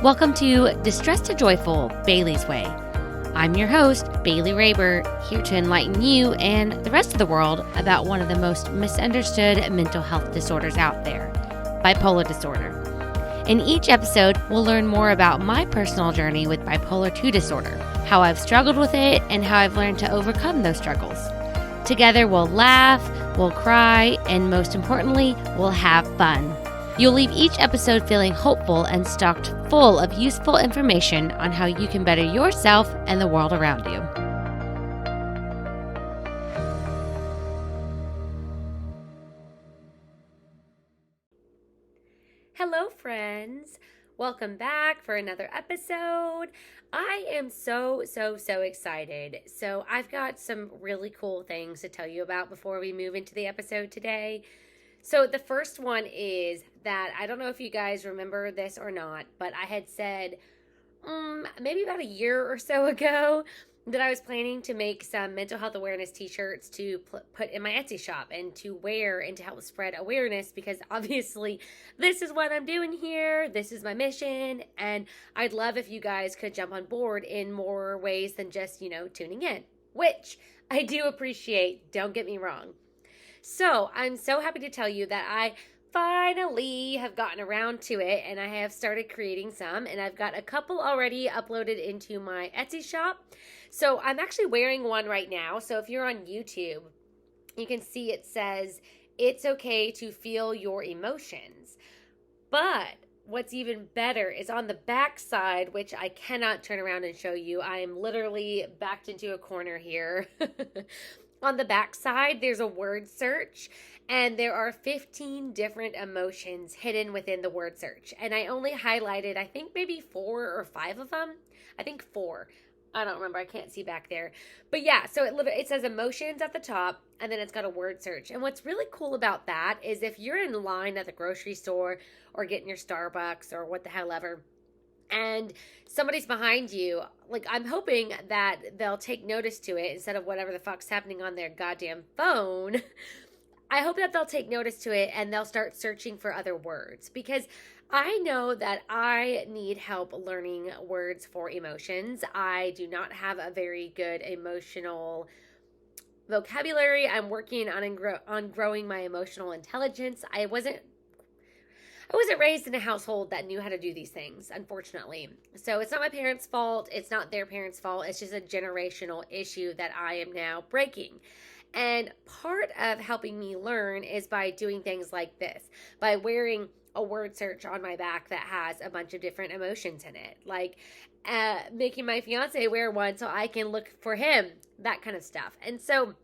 Welcome to Distress to Joyful, Bailey's Way. I'm your host, Bailey Raber, here to enlighten you and the rest of the world about one of the most misunderstood mental health disorders out there, bipolar disorder. In each episode, we'll learn more about my personal journey with bipolar 2 disorder, how I've struggled with it, and how I've learned to overcome those struggles. Together, we'll laugh, we'll cry, and most importantly, we'll have fun. You'll leave each episode feeling hopeful and stocked full of useful information on how you can better yourself and the world around you. Hello, friends. Welcome back for another episode. I am so excited. So I've got some really cool things to tell you about before we move into the episode today. So the first one is that, I don't know if you guys remember this or not, but I had said maybe about a year or so ago that I was planning to make some mental health awareness t-shirts to put in my Etsy shop and to wear and to help spread awareness, because obviously this is what I'm doing here. This is my mission. And I'd love if you guys could jump on board in more ways than just, tuning in, which I do appreciate. Don't get me wrong. So I'm so happy to tell you that I finally have gotten around to it, and I have started creating some, and I've got a couple already uploaded into my Etsy shop. So I'm actually wearing one right now. So if you're on YouTube, you can see it says, "It's okay to feel your emotions." But what's even better is on the back side, which I cannot turn around and show you. I am literally backed into a corner here. On the back side, there's a word search, and there are 15 different emotions hidden within the word search. And I only highlighted, I think maybe 4 or 5 of them. I think 4. I don't remember. I can't see back there. But yeah, so it says emotions at the top, and then it's got a word search. And what's really cool about that is if you're in line at the grocery store or getting your Starbucks or what the hell ever, and somebody's behind you, like, I'm hoping that they'll take notice to it instead of whatever the fuck's happening on their goddamn phone. I hope that they'll take notice to it and they'll start searching for other words, because I know that I need help learning words for emotions. I do not have a very good emotional vocabulary. I'm working on growing my emotional intelligence. I wasn't raised in a household that knew how to do these things, unfortunately. So it's not my parents' fault. It's not their parents' fault. It's just a generational issue that I am now breaking. And part of helping me learn is by doing things like this, by wearing a word search on my back that has a bunch of different emotions in it, like making my fiance wear one so I can look for him, that kind of stuff. And so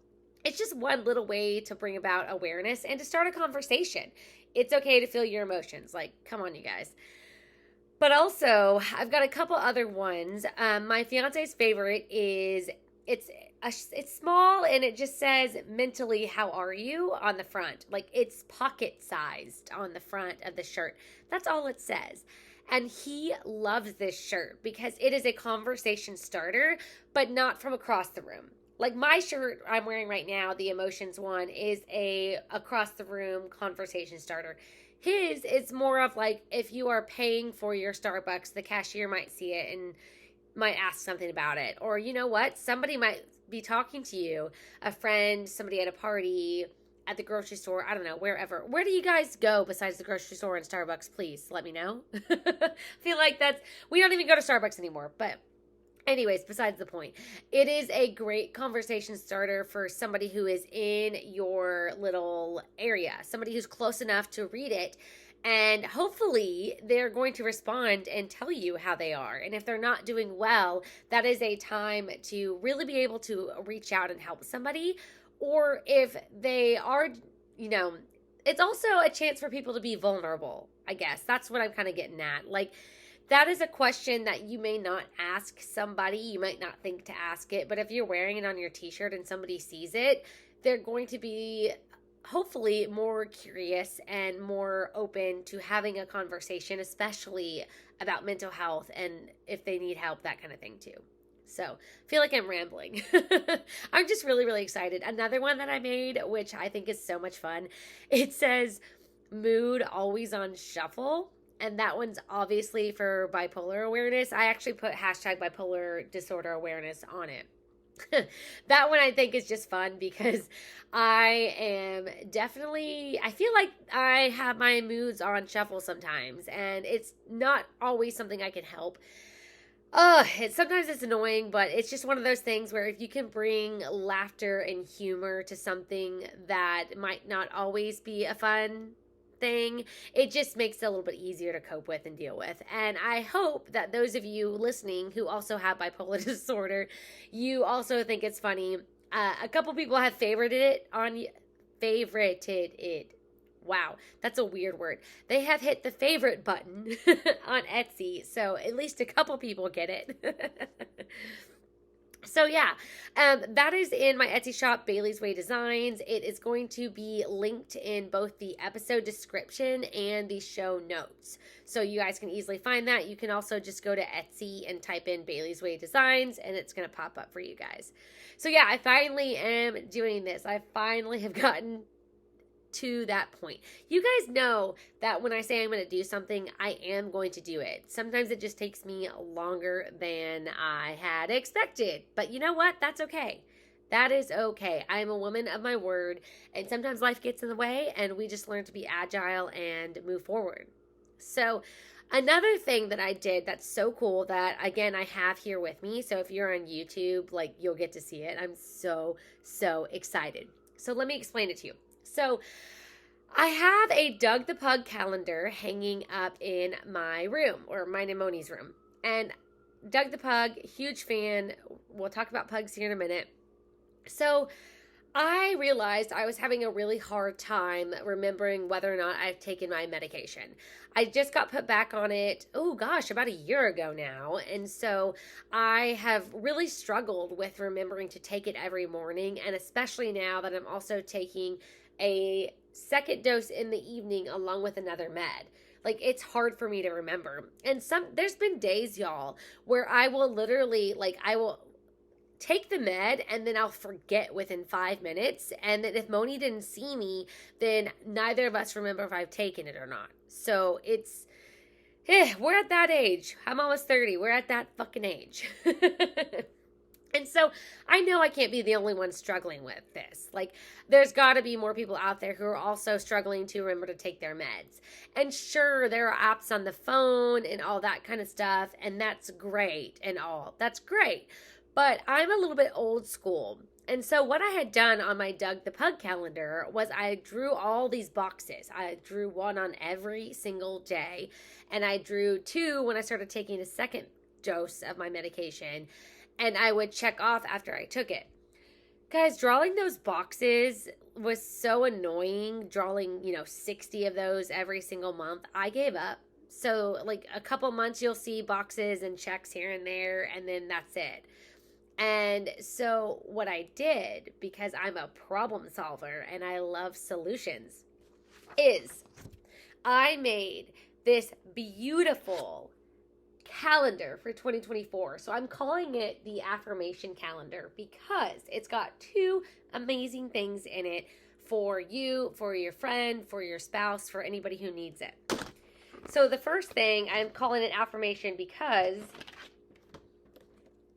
it's just one little way to bring about awareness and to start a conversation. It's okay to feel your emotions. Like, come on, you guys. But also, I've got a couple other ones. My fiance's favorite is, it's small, and it just says, "Mentally, how are you?" on the front. Like, it's pocket-sized on the front of the shirt. That's all it says. And he loves this shirt because it is a conversation starter, but not from across the room. Like my shirt I'm wearing right now, the emotions one, is a across the room conversation starter. His is more of like, if you are paying for your Starbucks, the cashier might see it and might ask something about it. Or you know what? Somebody might be talking to you, a friend, somebody at a party, at the grocery store, I don't know, wherever. Where do you guys go besides the grocery store and Starbucks? Please let me know. I feel like we don't even go to Starbucks anymore, but anyways, besides the point, it is a great conversation starter for somebody who is in your little area, somebody who's close enough to read it, and hopefully they're going to respond and tell you how they are. And if they're not doing well, that is a time to really be able to reach out and help somebody. Or if they are, it's also a chance for people to be vulnerable, I guess. That's what I'm kind of getting at. Like, that is a question that you may not ask somebody. You might not think to ask it, but if you're wearing it on your t-shirt and somebody sees it, they're going to be hopefully more curious and more open to having a conversation, especially about mental health and if they need help, that kind of thing too. So I feel like I'm rambling. I'm just really excited. Another one that I made, which I think is so much fun. It says, "Mood always on shuffle." And that one's obviously for bipolar awareness. I actually put hashtag bipolar disorder awareness on it. That one I think is just fun because I feel like I have my moods on shuffle sometimes, and it's not always something I can help. Sometimes it's annoying, but it's just one of those things where if you can bring laughter and humor to something that might not always be a fun thing, it just makes it a little bit easier to cope with and deal with. And I hope that those of you listening who also have bipolar disorder, you also think it's funny. A couple people have favorited it. Wow, that's a weird word. They have hit the favorite button on Etsy, so at least a couple people get it. So yeah, that is in my Etsy shop, Bailey's Way Designs. It is going to be linked in both the episode description and the show notes. So you guys can easily find that. You can also just go to Etsy and type in Bailey's Way Designs, and it's going to pop up for you guys. So yeah, I finally am doing this. I finally have gotten to that point. You guys know that when I say I'm going to do something, I am going to do it. Sometimes it just takes me longer than I had expected. But you know what? That's okay. That is okay. I am a woman of my word, and sometimes life gets in the way, and we just learn to be agile and move forward. So another thing that I did that's so cool that, again, I have here with me. So if you're on YouTube, like, you'll get to see it. I'm so excited. So let me explain it to you. So I have a Doug the Pug calendar hanging up in my room, or mine and Moni's room. And Doug the Pug, huge fan. We'll talk about pugs here in a minute. So I realized I was having a really hard time remembering whether or not I've taken my medication. I just got put back on it, about a year ago now. And so I have really struggled with remembering to take it every morning. And especially now that I'm also taking a second dose in the evening along with another med. Like, it's hard for me to remember. And there's been days, y'all, where I will literally, I will take the med and then I'll forget within 5 minutes. And then if Moni didn't see me, then neither of us remember if I've taken it or not. So we're at that age. I'm almost 30. We're at that fucking age. And so I know I can't be the only one struggling with this. There's got to be more people out there who are also struggling to remember to take their meds. And sure, there are apps on the phone and all that kind of stuff, and that's great and all. That's great. But I'm a little bit old school. And so what I had done on my Doug the Pug calendar was I drew all these boxes. I drew one on every single day, and I drew 2 when I started taking a second dose of my medication. And I would check off after I took it. Guys, drawing those boxes was so annoying. Drawing, 60 of those every single month. I gave up. So, a couple months you'll see boxes and checks here and there, and then that's it. And so what I did, because I'm a problem solver and I love solutions, is I made this beautiful calendar for 2024. So I'm calling it the affirmation calendar because it's got 2 amazing things in it for you, for your friend, for your spouse, for anybody who needs it. So the first thing, I'm calling it affirmation because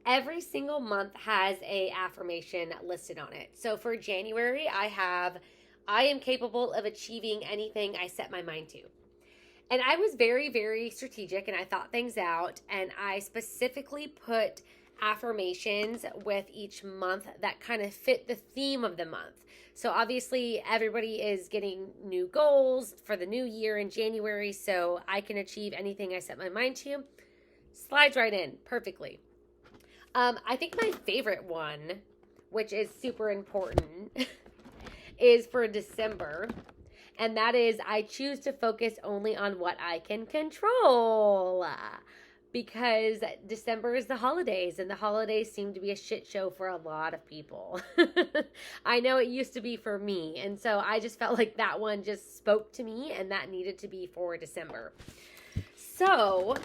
every single month has a affirmation listed on it. So for January, I am capable of achieving anything I set my mind to. And I was very, very strategic, and I thought things out, and I specifically put affirmations with each month that kind of fit the theme of the month. So obviously everybody is getting new goals for the new year in January, so I can achieve anything I set my mind to. Slides right in perfectly. I think my favorite one, which is super important, is for December. And that is, I choose to focus only on what I can control. Because December is the holidays, and the holidays seem to be a shit show for a lot of people. I know it used to be for me. And so I just felt like that one just spoke to me, and that needed to be for December. So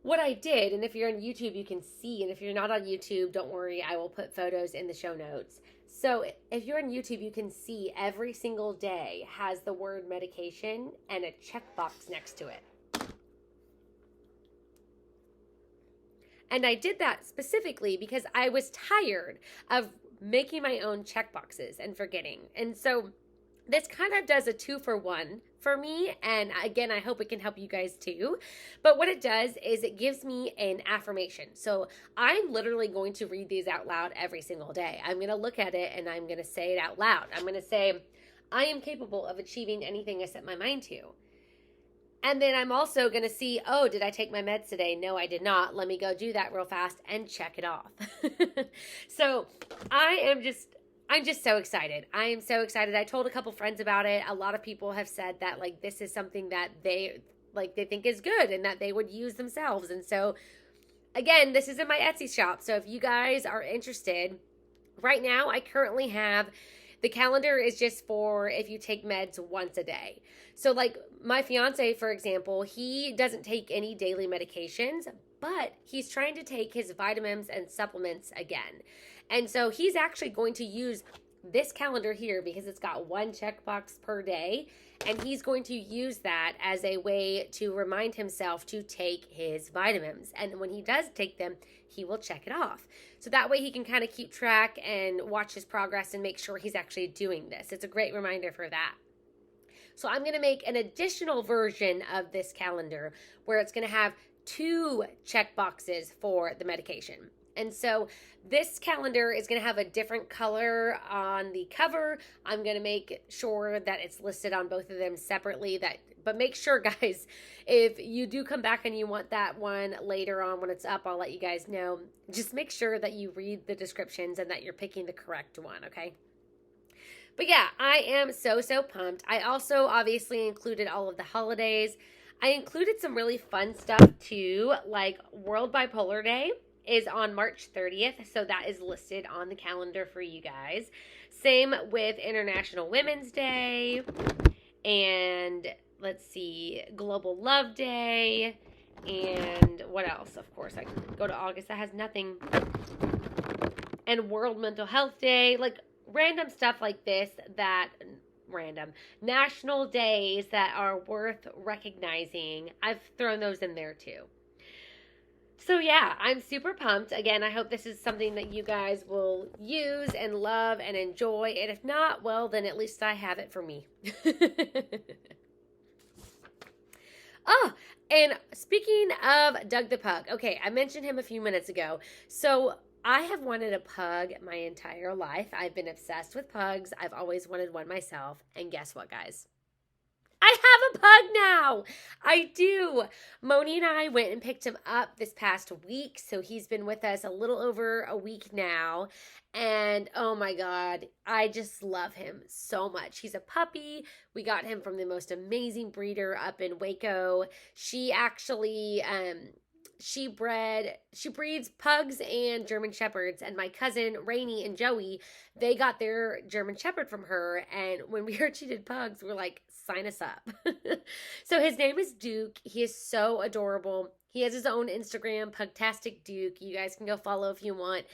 what I did, and if you're on YouTube, you can see, and if you're not on YouTube, don't worry, I will put photos in the show notes. So if you're on YouTube, you can see every single day has the word medication and a checkbox next to it. And I did that specifically because I was tired of making my own checkboxes and forgetting. And so this kind of does a 2-for-1 for me. And again, I hope it can help you guys too. But what it does is it gives me an affirmation. So I'm literally going to read these out loud every single day. I'm going to look at it and I'm going to say it out loud. I'm going to say, I am capable of achieving anything I set my mind to. And then I'm also going to see, oh, did I take my meds today? No, I did not. Let me go do that real fast and check it off. So I'm just so excited. I am so excited. I told a couple friends about it. A lot of people have said that like this is something that they think is good and that they would use themselves. And so again, this is in my Etsy shop. So if you guys are interested, right now I currently have the calendar is just for if you take meds once a day. So like my fiance, for example, he doesn't take any daily medications, but he's trying to take his vitamins and supplements again. And so he's actually going to use this calendar here because it's got one checkbox per day. And he's going to use that as a way to remind himself to take his vitamins. And when he does take them, he will check it off. So that way he can kind of keep track and watch his progress and make sure he's actually doing this. It's a great reminder for that. So I'm going to make an additional version of this calendar where it's going to have 2 check boxes for the medication. And so this calendar is going to have a different color on the cover. I'm going to make sure that it's listed on both of them separately. But make sure, guys, if you do come back and you want that one later on when it's up, I'll let you guys know. Just make sure that you read the descriptions and that you're picking the correct one, okay? But yeah, I am so pumped. I also obviously included all of the holidays. I included some really fun stuff too, like World Bipolar Day is on March 30th, so that is listed on the calendar for you guys. Same with International Women's Day, and let's see, Global Love Day, and what else? Of course, I can go to August, that has nothing, and World Mental Health Day, like random stuff like this national days that are worth recognizing. I've thrown those in there too. So yeah, I'm super pumped. Again, I hope this is something that you guys will use and love and enjoy. And if not, well, then at least I have it for me. Oh, and speaking of Doug the Pug, okay, I mentioned him a few minutes ago. So I have wanted a pug my entire life. I've been obsessed with pugs. I've always wanted one myself. And guess what, guys? I have a pug now. I do. Moni and I went and picked him up this past week. So he's been with us a little over a week now. And oh my God, I just love him so much. He's a puppy. We got him from the most amazing breeder up in Waco. She actually, she breeds pugs and German shepherds, and my cousin Rainey and Joey, they got their German shepherd from her, and when we heard she did pugs, we're like, sign us up. So his name is Duke. He is so adorable. He has his own Instagram, Pugtastic Duke. You guys can go follow if you want.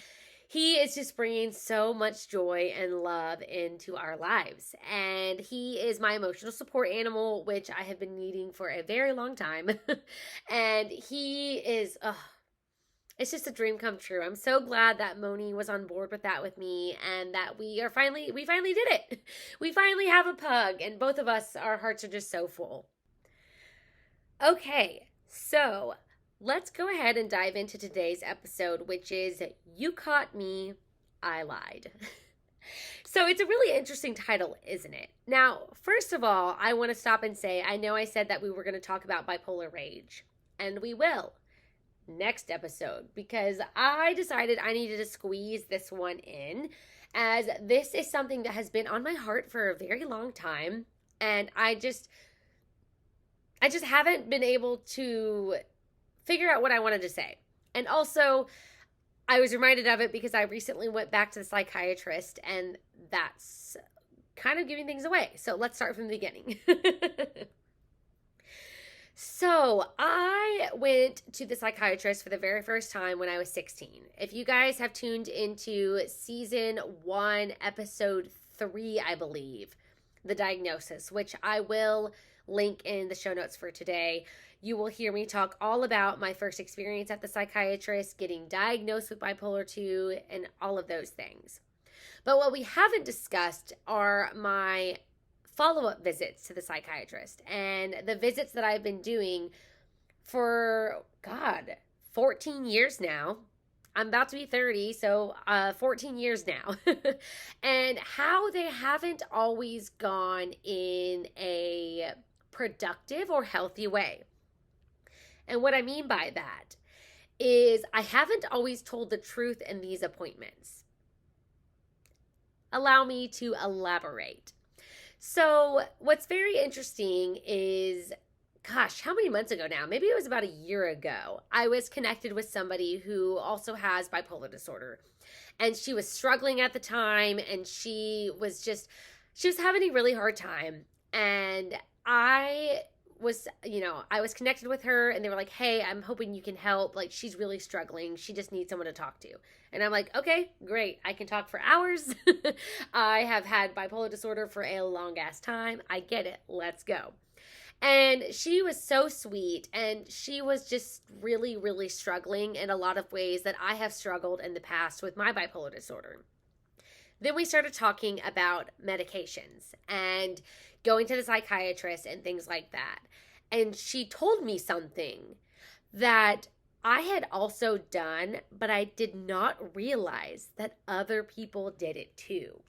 He is just bringing so much joy and love into our lives. And he is my emotional support animal, which I have been needing for a very long time. And he is, it's just a dream come true. I'm so glad that Moni was on board with that with me, and that we finally did it. We finally have a pug, and both of us, our hearts are just so full. Okay, so let's go ahead and dive into today's episode, which is You Caught Me, I Lied. So it's a really interesting title, isn't it? Now, first of all, I want to stop and say, I know I said that we were going to talk about bipolar rage, and we will next episode, because I decided I needed to squeeze this one in, as this is something that has been on my heart for a very long time, and I just haven't been able to figure out what I wanted to say. And also, I was reminded of it because I recently went back to the psychiatrist, and that's kind of giving things away. So let's start from the beginning. So I I went to the psychiatrist for the very first time when I was 16. If you guys have tuned into season 1, episode 3, I believe, the diagnosis, which I will link in the show notes for today, you will hear me talk all about my first experience at the psychiatrist, getting diagnosed with bipolar 2, and all of those things. But what we haven't discussed are my follow-up visits to the psychiatrist and the visits that I've been doing for, 14 years now. I'm about to be 30, so 14 years now. And how they haven't always gone in a productive or healthy way. And what I mean by that is I haven't always told the truth in these appointments. Allow me to elaborate. So what's very interesting is, how many months ago now? Maybe it was about a year ago. I was connected with somebody who also has bipolar disorder. And she was struggling at the time, and she was having a really hard time. And I was connected with her, and they were like, hey, I'm hoping you can help. Like, she's really struggling. She just needs someone to talk to. And I'm like, okay, great. I can talk for hours. I have had bipolar disorder for a long ass time. I get it. Let's go. And she was so sweet, and she was just really, really struggling in a lot of ways that I have struggled in the past with my bipolar disorder. Then we started talking about medications and going to the psychiatrist and things like that. And she told me something that I had also done, but I did not realize that other people did it too.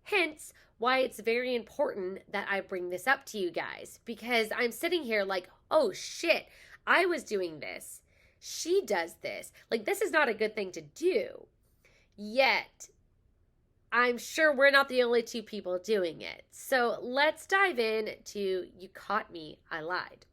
Hence, why it's very important that I bring this up to you guys, because I'm sitting here like, oh shit, I was doing this. She does this. Like, this is not a good thing to do. Yet, I'm sure we're not the only two people doing it. So let's dive in to You Caught Me, I Lied.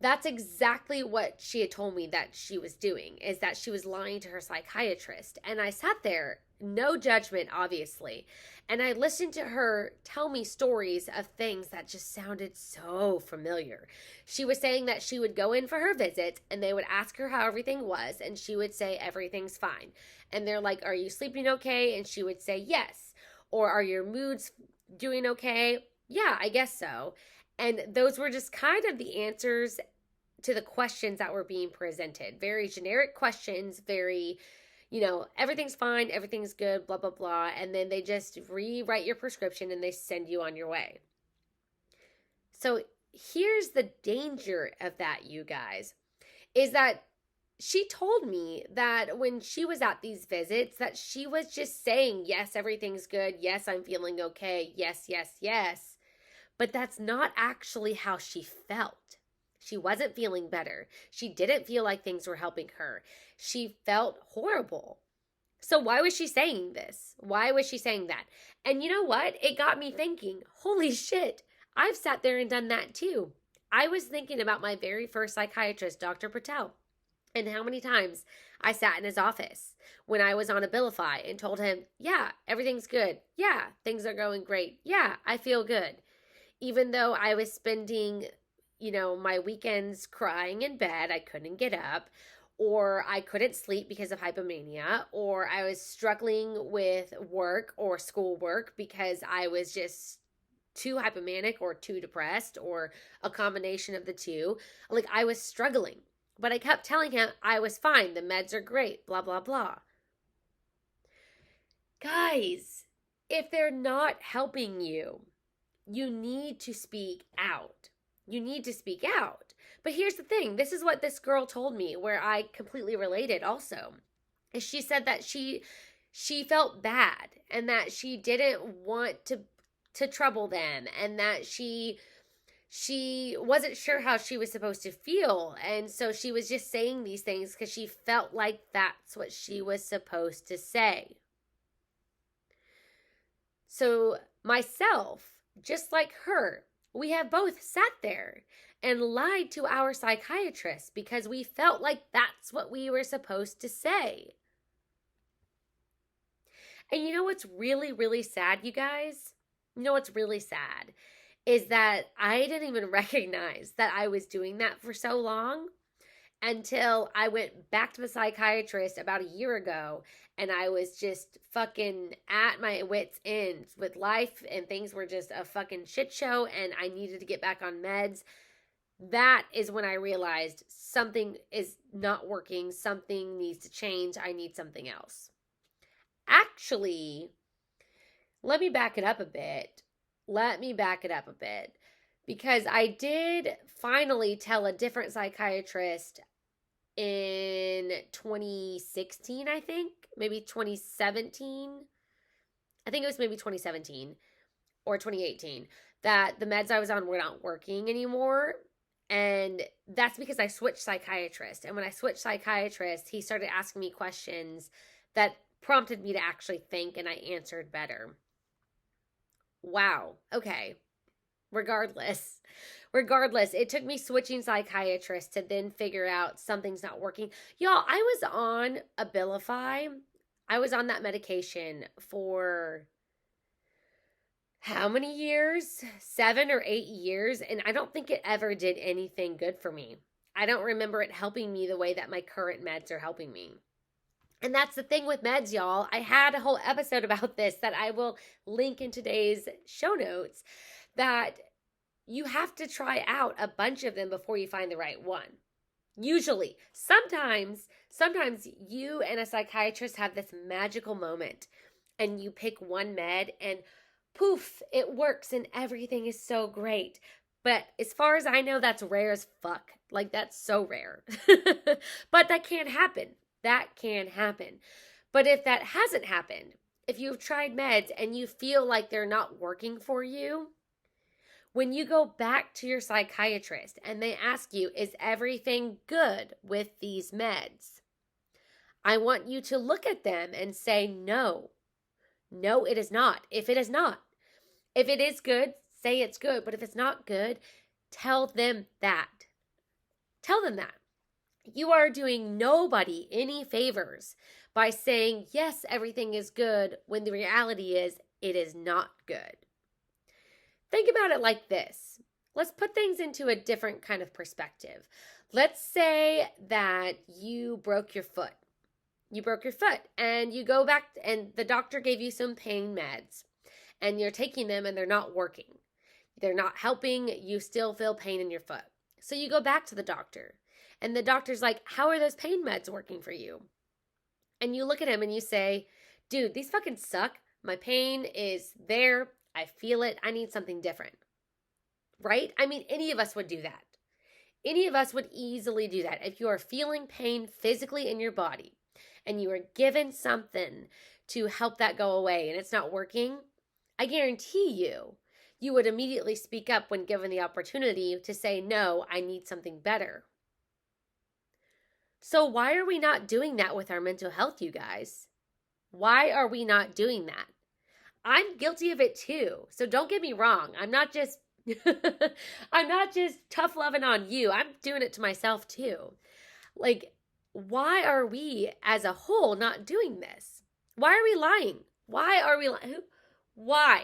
That's exactly what she had told me that she was doing, is that she was lying to her psychiatrist. And I sat there, no judgment, obviously, and I listened to her tell me stories of things that just sounded so familiar. She was saying that she would go in for her visits, and they would ask her how everything was, and she would say, everything's fine. And they're like, are you sleeping okay? And she would say, yes. Or are your moods doing okay? Yeah, I guess so. And those were just kind of the answers to the questions that were being presented. Very generic questions, very, everything's fine, everything's good, blah, blah, blah. And then they just rewrite your prescription and they send you on your way. So here's the danger of that, you guys, is that she told me that when she was at these visits that she was just saying, yes, everything's good. Yes, I'm feeling okay. Yes, yes, yes. But that's not actually how she felt. She wasn't feeling better. She didn't feel like things were helping her. She felt horrible. So why was she saying this? Why was she saying that? And you know what? It got me thinking, holy shit, I've sat there and done that too. I was thinking about my very first psychiatrist, Dr. Patel, and how many times I sat in his office when I was on Abilify and told him, yeah, everything's good. Yeah, things are going great. Yeah, I feel good. Even though I was spending, my weekends crying in bed, I couldn't get up, or I couldn't sleep because of hypomania, or I was struggling with work or schoolwork because I was just too hypomanic or too depressed or a combination of the two. Like, I was struggling, but I kept telling him I was fine. The meds are great, blah, blah, blah. Guys, if they're not helping you, you need to speak out. You need to speak out. But here's the thing. This is what this girl told me, where I completely related also. Is she said that she felt bad and that she didn't want to trouble them, and that she wasn't sure how she was supposed to feel. And so she was just saying these things because she felt like that's what she was supposed to say. So myself, just like her, we have both sat there and lied to our psychiatrist because we felt like that's what we were supposed to say. And you know what's really, really sad, you guys? You know what's really sad is that I didn't even recognize that I was doing that for so long until I went back to the psychiatrist about a year ago, and I was just fucking at my wits' end with life, and things were just a fucking shit show, and I needed to get back on meds. That is when I realized something is not working, something needs to change, I need something else. Actually, let me back it up a bit. Because I did finally tell a different psychiatrist in 2016, I think. Maybe 2017. I think it was maybe 2017 or 2018 that the meds I was on were not working anymore. And that's because I switched psychiatrist. And when I switched psychiatrist, he started asking me questions that prompted me to actually think, and I answered better. Wow. Okay. Regardless, it took me switching psychiatrists to then figure out something's not working. Y'all, I was on Abilify. I was on that medication for how many years? 7 or 8 years. And I don't think it ever did anything good for me. I don't remember it helping me the way that my current meds are helping me. And that's the thing with meds, y'all. I had a whole episode about this that I will link in today's show notes, that you have to try out a bunch of them before you find the right one. Usually. Sometimes you and a psychiatrist have this magical moment and you pick one med and poof, it works and everything is so great. But as far as I know, that's rare as fuck. Like, that's so rare. But that can happen. That can happen. But if that hasn't happened, if you've tried meds and you feel like they're not working for you, when you go back to your psychiatrist and they ask you, is everything good with these meds? I want you to look at them and say, no, it is not. If it is not, if it is good, say it's good. But if it's not good, tell them that. Tell them that. You are doing nobody any favors by saying, yes, everything is good, when the reality is it is not good. Think about it like this. Let's put things into a different kind of perspective. Let's say that you broke your foot. And you go back and the doctor gave you some pain meds and you're taking them and they're not working. They're not helping. You still feel pain in your foot. So you go back to the doctor and the doctor's like, how are those pain meds working for you? And you look at him and you say, dude, these fucking suck. My pain is there. I feel it. I need something different. Right? I mean, any of us would do that. Any of us would easily do that. If you are feeling pain physically in your body and you are given something to help that go away and it's not working, I guarantee you would immediately speak up when given the opportunity to say, no, I need something better. So why are we not doing that with our mental health, you guys? Why are we not doing that? I'm guilty of it too. So don't get me wrong. I'm not just tough loving on you. I'm doing it to myself too. Like, why are we as a whole not doing this? Why are we lying? Why?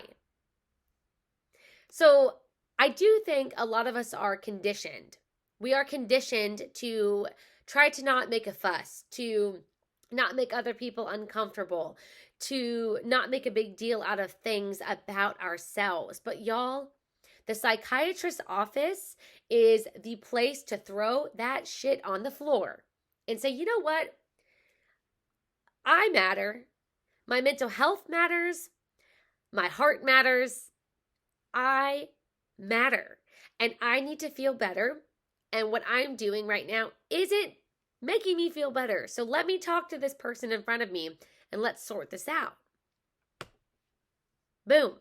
So I do think a lot of us are conditioned. We are conditioned to try to not make a fuss, to not make other people uncomfortable, to not make a big deal out of things about ourselves. But y'all, the psychiatrist's office is the place to throw that shit on the floor and say, you know what? I matter. My mental health matters. My heart matters. I matter. And I need to feel better. And what I'm doing right now isn't making me feel better. So let me talk to this person in front of me and let's sort this out. Boom.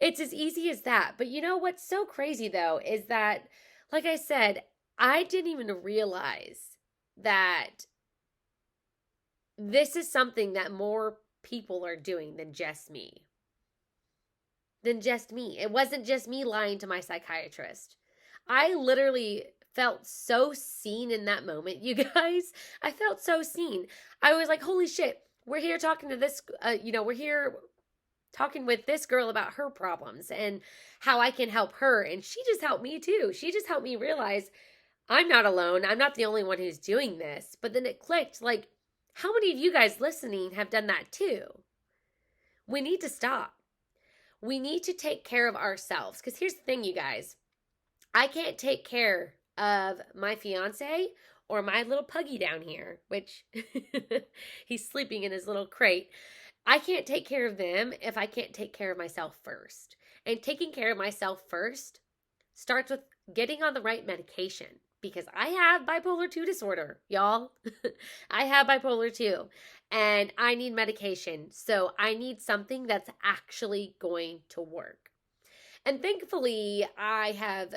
It's as easy as that. But you know what's so crazy though is that, like I said, I didn't even realize that this is something that more people are doing than just me. It wasn't just me lying to my psychiatrist. I literally felt so seen in that moment, you guys. I felt so seen. I was like, holy shit, we're here talking to this, we're here talking with this girl about her problems and how I can help her. And she just helped me too. She just helped me realize I'm not alone. I'm not the only one who's doing this. But then it clicked, like, how many of you guys listening have done that too? We need to stop. We need to take care of ourselves. Because here's the thing, you guys. I can't take care of my fiance or my little puggy down here, which he's sleeping in his little crate. I can't take care of them if I can't take care of myself first. And taking care of myself first starts with getting on the right medication, because I have bipolar 2 disorder, y'all. I have bipolar 2 and I need medication. So I need something that's actually going to work. And thankfully, I have,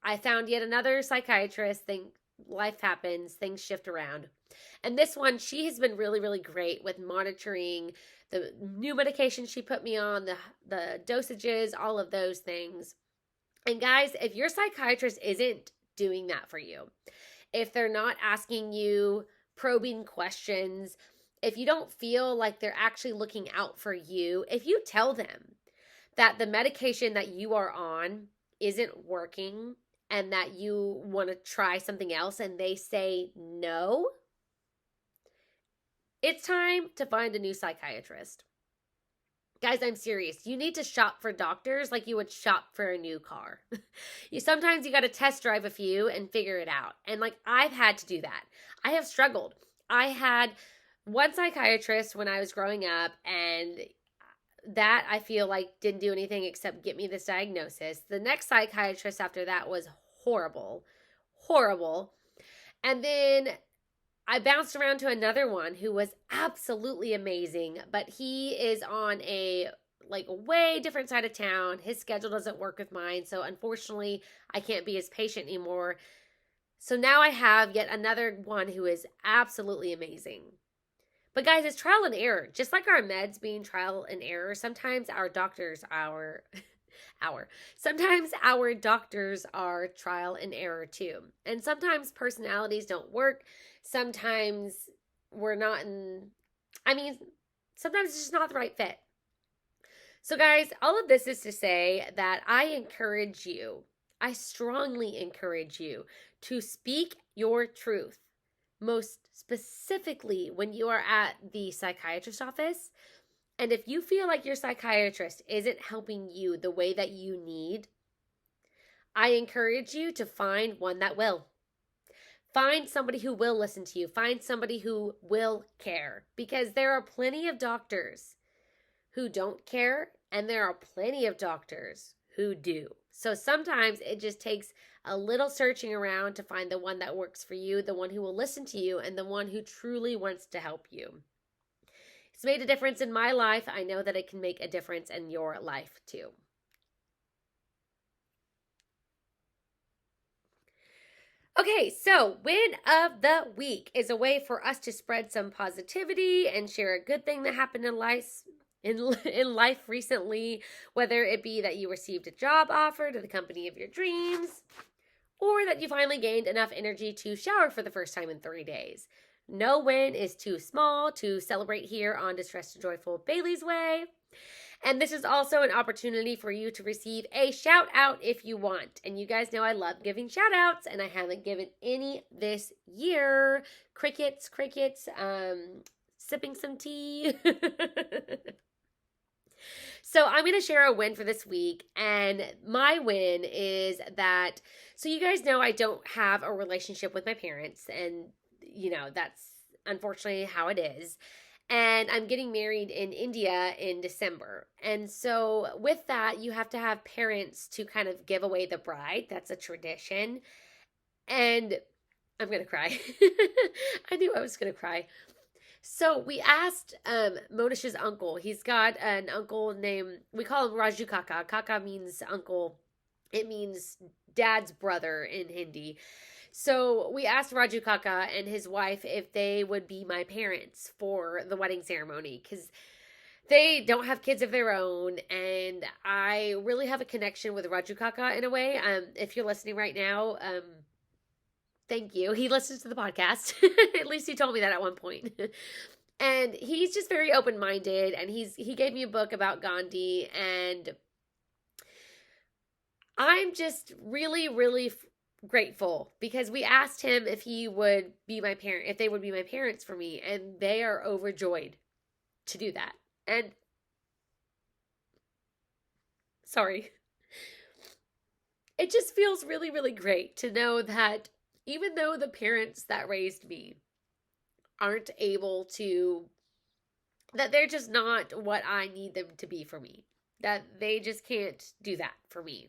I found yet another psychiatrist. Life happens, things shift around. And this one, she has been really, really great with monitoring the new medication she put me on, the dosages, all of those things. And guys, if your psychiatrist isn't doing that for you, if they're not asking you probing questions, if you don't feel like they're actually looking out for you, if you tell them that the medication that you are on isn't working and that you want to try something else and they say no, it's time to find a new psychiatrist. Guys, I'm serious. You need to shop for doctors like you would shop for a new car. Sometimes you got to test drive a few and figure it out. And like, I've had to do that. I have struggled. I had one psychiatrist when I was growing up, and that I feel like didn't do anything except get me this diagnosis. The next psychiatrist after that was horrible. And then I bounced around to another one who was absolutely amazing, but he is on a way different side of town. His schedule doesn't work with mine, so unfortunately, I can't be his patient anymore. So now I have yet another one who is absolutely amazing. But guys, it's trial and error. Just like our meds being trial and error, sometimes our doctors sometimes our doctors are trial and error too. And sometimes personalities don't work. Sometimes sometimes it's just not the right fit. So guys, all of this is to say that I strongly encourage you to speak your truth. Most specifically when you are at the psychiatrist's office. And if you feel like your psychiatrist isn't helping you the way that you need, I encourage you to find one that will. Find somebody who will listen to you. Find somebody who will care. Because there are plenty of doctors who don't care, and there are plenty of doctors who do. So sometimes it just takes a little searching around to find the one that works for you, the one who will listen to you, and the one who truly wants to help you. It's made a difference in my life. I know that it can make a difference in your life too. Okay, so win of the week is a way for us to spread some positivity and share a good thing that happened in life recently, whether it be that you received a job offer to the company of your dreams, or that you finally gained enough energy to shower for the first time in 3 days. No win is too small to celebrate here on Distressed and Joyful Bailey's Way. And this is also an opportunity for you to receive a shout out if you want. And you guys know I love giving shout outs, and I haven't given any this year. Crickets, sipping some tea. So I'm going to share a win for this week, and my win is that, so you guys know I don't have a relationship with my parents, and that's unfortunately how it is. And I'm getting married in India in December. And so with that, you have to have parents to kind of give away the bride. That's a tradition. And I'm going to cry. I knew I was going to cry. So we asked Monish's uncle. He's got an uncle named, we call him Raju Kaka. Kaka means uncle. It means dad's brother in Hindi. So we asked Raju Kaka and his wife if they would be my parents for the wedding ceremony, because they don't have kids of their own, and I really have a connection with Raju Kaka in a way. If you're listening right now, thank you. He listens to the podcast. At least he told me that at one point. And he's just very open-minded, and he gave me a book about Gandhi, and I'm just really, really grateful because we asked him if he would be my parent, if they would be my parents for me, and they are overjoyed to do that. And sorry, it just feels really, really great to know that even though the parents that raised me aren't able to, that they're just not what I need them to be for me, that they just can't do that for me,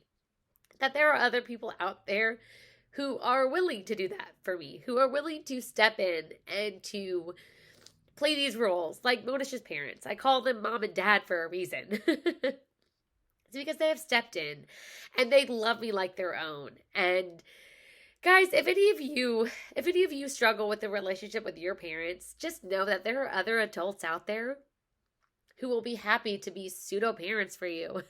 that there are other people out there who are willing to do that for me, who are willing to step in and to play these roles, like Monish's parents. I call them mom and dad for a reason. It's because they have stepped in and they love me like their own. And guys, if any of you struggle with the relationship with your parents, just know that there are other adults out there who will be happy to be pseudo parents for you.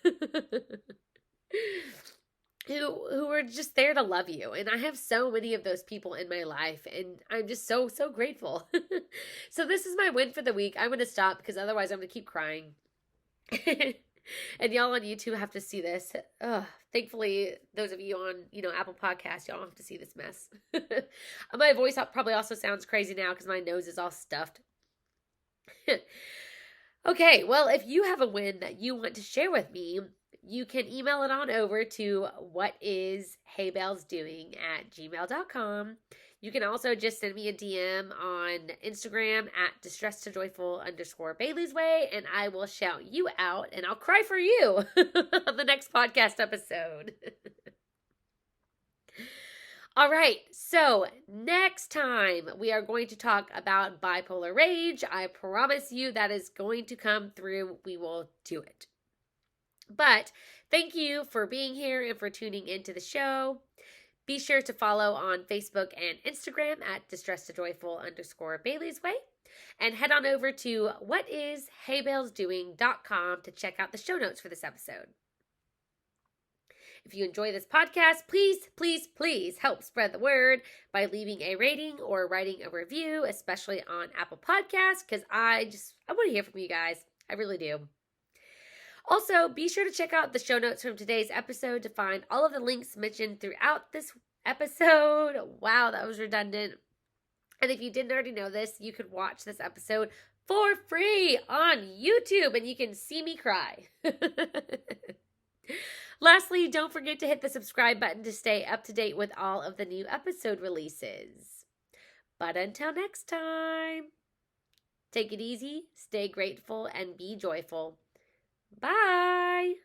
who are just there to love you. And I have so many of those people in my life, and I'm just so grateful. So this is my win for the week. I'm going to stop because otherwise I'm going to keep crying. And y'all on YouTube have to see this. Thankfully, those of you on, Apple Podcasts, y'all don't have to see this mess. My voice probably also sounds crazy now because my nose is all stuffed. Okay, well, if you have a win that you want to share with me, you can email it on over to whatisheybellsdoing@gmail.com. You can also just send me a DM on Instagram at @distress_to_joyful_Bailey's Way, and I will shout you out, and I'll cry for you on the next podcast episode. All right, so next time we are going to talk about bipolar rage. I promise you that is going to come through. We will do it. But thank you for being here and for tuning into the show. Be sure to follow on Facebook and Instagram at @distress_to_joyful_Bailey's Way. And head on over to whatisheybellsdoing.com to check out the show notes for this episode. If you enjoy this podcast, please, please, please help spread the word by leaving a rating or writing a review, especially on Apple Podcasts, because I want to hear from you guys. I really do. Also, be sure to check out the show notes from today's episode to find all of the links mentioned throughout this episode. Wow, that was redundant. And if you didn't already know this, you could watch this episode for free on YouTube and you can see me cry. Lastly, don't forget to hit the subscribe button to stay up to date with all of the new episode releases. But until next time, take it easy, stay grateful, and be joyful. Bye!